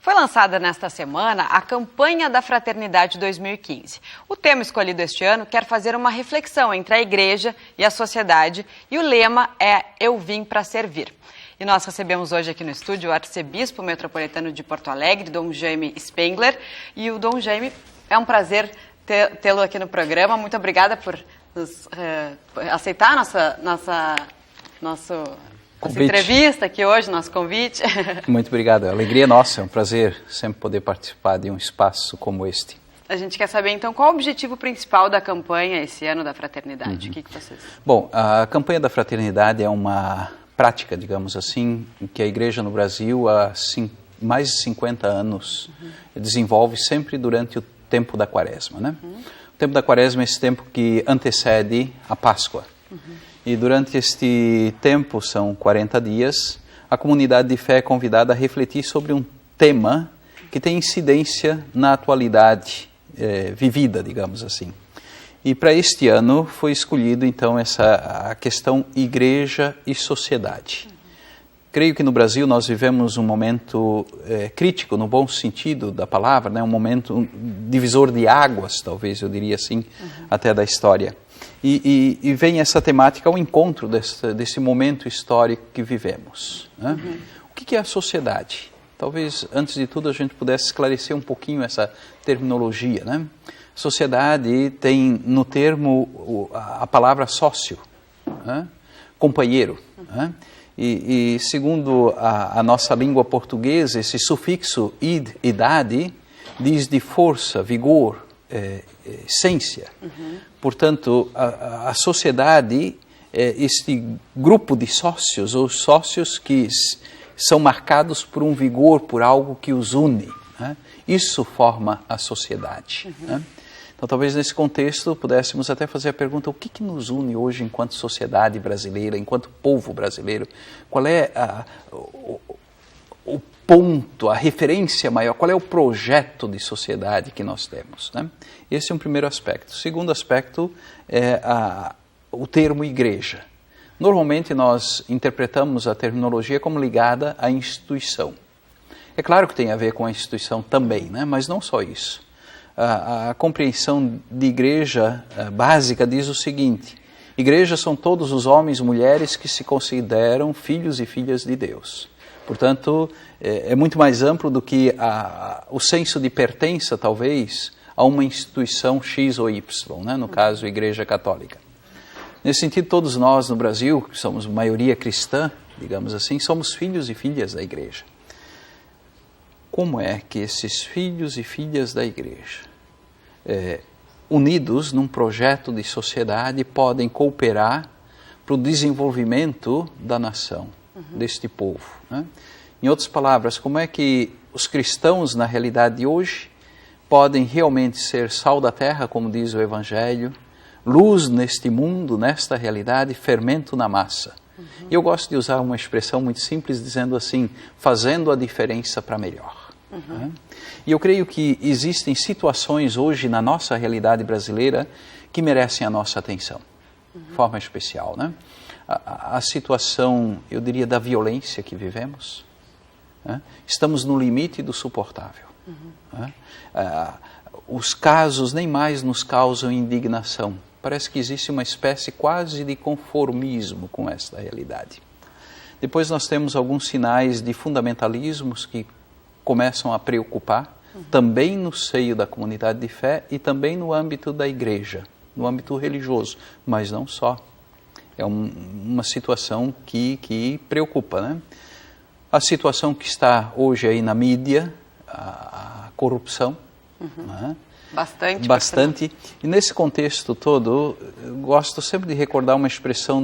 Foi lançada nesta semana a Campanha da Fraternidade 2015. O tema escolhido este ano quer fazer uma reflexão entre a igreja e a sociedade e o lema é Eu Vim para Servir. E nós recebemos hoje aqui no estúdio o arcebispo metropolitano de Porto Alegre, Dom Jaime Spengler. E o Dom Jaime, é um prazer tê-lo aqui no programa. Muito obrigada por aceitar nossa entrevista aqui hoje, nosso convite. Muito obrigado. A alegria é nossa, é um prazer sempre poder participar de um espaço como este. A gente quer saber, então, qual o objetivo principal da campanha esse ano da Fraternidade? O que vocês... Bom, a campanha da Fraternidade é uma prática, digamos assim, que a igreja no Brasil há mais de 50 anos desenvolve sempre durante o tempo da Quaresma, né? O tempo da Quaresma é esse tempo que antecede a Páscoa. E durante este tempo, são 40 dias, a comunidade de fé é convidada a refletir sobre um tema que tem incidência na atualidade vivida, digamos assim. E para este ano foi escolhido, então, a questão igreja e sociedade. Creio que no Brasil nós vivemos um momento crítico, no bom sentido da palavra, né? Um momento divisor de águas, talvez eu diria assim, até da história. E vem essa temática ao encontro desse momento histórico que vivemos, né? O que é a sociedade? Talvez, antes de tudo, a gente pudesse esclarecer um pouquinho essa terminologia, né? Sociedade tem no termo a palavra sócio, né? Companheiro, né? E segundo a nossa língua portuguesa, esse sufixo id, idade, diz de força, vigor, essência. Portanto, a sociedade é este grupo de sócios, ou sócios que são marcados por um vigor, por algo que os une, né? Isso forma a sociedade. Né? Então, talvez nesse contexto pudéssemos até fazer a pergunta: o que nos une hoje enquanto sociedade brasileira, enquanto povo brasileiro? Qual é o ponto, a referência maior, qual é o projeto de sociedade que nós temos, né? Esse é um primeiro aspecto. O segundo aspecto é o termo igreja. Normalmente nós interpretamos a terminologia como ligada à instituição. É claro que tem a ver com a instituição também, né? Mas não só isso. A compreensão de igreja básica diz o seguinte: igreja são todos os homens e mulheres que se consideram filhos e filhas de Deus. Portanto, é muito mais amplo do que o senso de pertença, talvez, a uma instituição X ou Y, né? No caso, a Igreja Católica. Nesse sentido, todos nós no Brasil, que somos maioria cristã, digamos assim, somos filhos e filhas da Igreja. Como é que esses filhos e filhas da Igreja, unidos num projeto de sociedade, podem cooperar para o desenvolvimento da nação, deste povo, né? Em outras palavras, como é que os cristãos, na realidade de hoje, podem realmente ser sal da terra, como diz o Evangelho, luz neste mundo, nesta realidade, fermento na massa. Eu gosto de usar uma expressão muito simples, dizendo assim: fazendo a diferença para melhor. Né? E eu creio que existem situações hoje na nossa realidade brasileira que merecem a nossa atenção, de forma especial, né? A situação, eu diria, da violência que vivemos, né? Estamos no limite do suportável. Né? Os casos nem mais nos causam indignação. Parece que existe uma espécie quase de conformismo com esta realidade. Depois nós temos alguns sinais de fundamentalismos que começam a preocupar, também no seio da comunidade de fé e também no âmbito da igreja, no âmbito religioso, mas não só. É uma situação que preocupa, né? A situação que está hoje aí na mídia, a corrupção, né? Bastante. E nesse contexto todo, eu gosto sempre de recordar uma expressão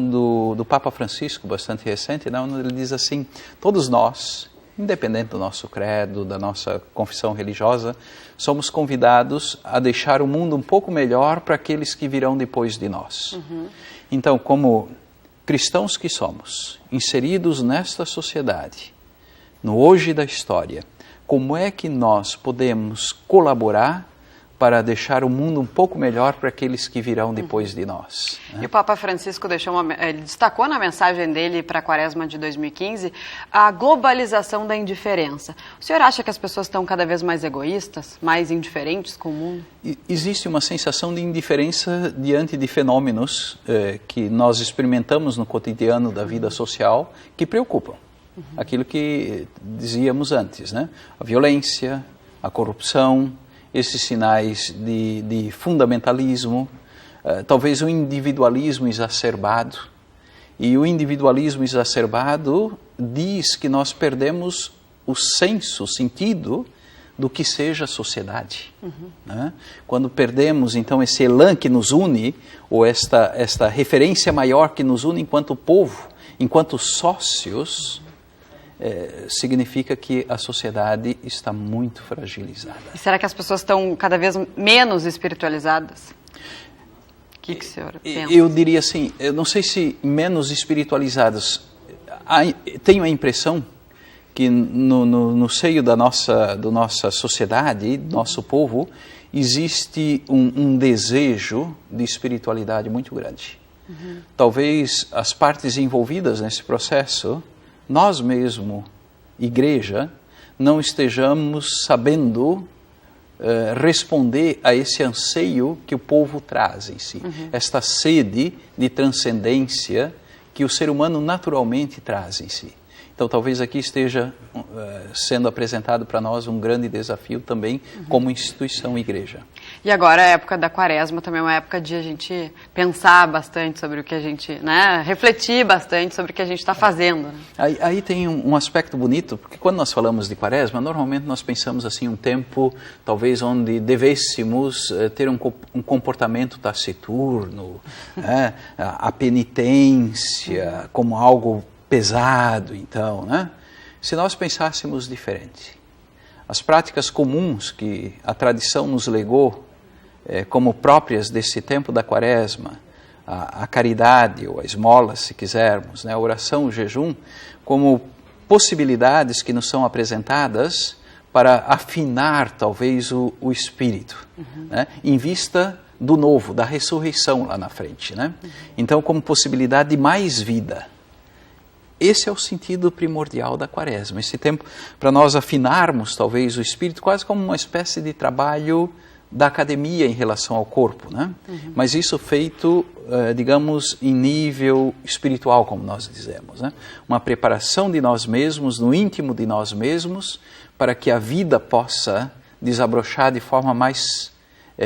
do Papa Francisco, bastante recente, né? Onde ele diz assim: todos nós, independente do nosso credo, da nossa confissão religiosa, somos convidados a deixar o mundo um pouco melhor para aqueles que virão depois de nós. Então, como cristãos que somos, inseridos nesta sociedade, no hoje da história, como é que nós podemos colaborar para deixar o mundo um pouco melhor para aqueles que virão depois de nós. E o Papa Francisco ele destacou na mensagem dele para a Quaresma de 2015 a globalização da indiferença. O senhor acha que as pessoas estão cada vez mais egoístas, mais indiferentes com o mundo? Existe uma sensação de indiferença diante de fenômenos que nós experimentamos no cotidiano da vida social que preocupam. Aquilo que dizíamos antes, né? A violência, a corrupção, esses sinais de fundamentalismo, talvez o individualismo exacerbado. E o individualismo exacerbado diz que nós perdemos o senso, o sentido do que seja a sociedade. Né? Quando perdemos, então, esse elan que nos une, ou esta referência maior que nos une enquanto povo, enquanto sócios, significa que a sociedade está muito fragilizada. E será que as pessoas estão cada vez menos espiritualizadas? O que o senhor pensa? Eu diria assim, eu não sei se menos espiritualizadas. Tenho a impressão que no seio da nossa sociedade, do nosso povo, existe um desejo de espiritualidade muito grande. Talvez as partes envolvidas nesse processo, nós mesmo, igreja, não estejamos sabendo responder a esse anseio que o povo traz em si. Esta sede de transcendência que o ser humano naturalmente traz em si. Então, talvez aqui esteja sendo apresentado para nós um grande desafio também como instituição igreja. E agora a época da Quaresma também é uma época de a gente pensar bastante sobre o que a gente, né, refletir bastante sobre o que a gente está fazendo. Né? Aí tem um aspecto bonito, porque quando nós falamos de Quaresma, normalmente nós pensamos assim um tempo talvez onde devêssemos ter um comportamento taciturno, né, a penitência como algo pesado, então, né? Se nós pensássemos diferente, as práticas comuns que a tradição nos legou como próprias desse tempo da Quaresma, a caridade ou a esmola, se quisermos, né? A oração, o jejum, como possibilidades que nos são apresentadas para afinar talvez o espírito, né? Em vista do novo, da ressurreição lá na frente, né? Então, como possibilidade de mais vida. Esse é o sentido primordial da Quaresma, esse tempo para nós afinarmos talvez o espírito, quase como uma espécie de trabalho da academia em relação ao corpo, né? Mas isso feito, digamos, em nível espiritual, como nós dizemos, né? Uma preparação de nós mesmos, no íntimo de nós mesmos, para que a vida possa desabrochar de forma mais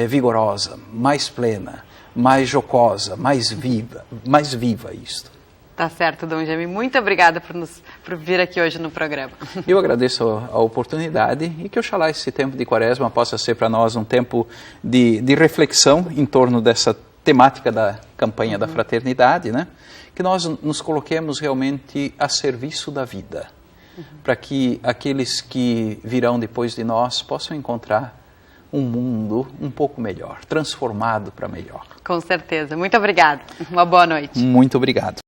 vigorosa, mais plena, mais jocosa, mais viva isto. Tá certo, Dom Jaime. Muito obrigada por vir aqui hoje no programa. Eu agradeço a oportunidade e que oxalá esse tempo de Quaresma possa ser para nós um tempo de reflexão em torno dessa temática da campanha da fraternidade, né? Que nós nos coloquemos realmente a serviço da vida, para que aqueles que virão depois de nós possam encontrar um mundo um pouco melhor, transformado para melhor. Com certeza. Muito obrigada. Uma boa noite. Muito obrigado.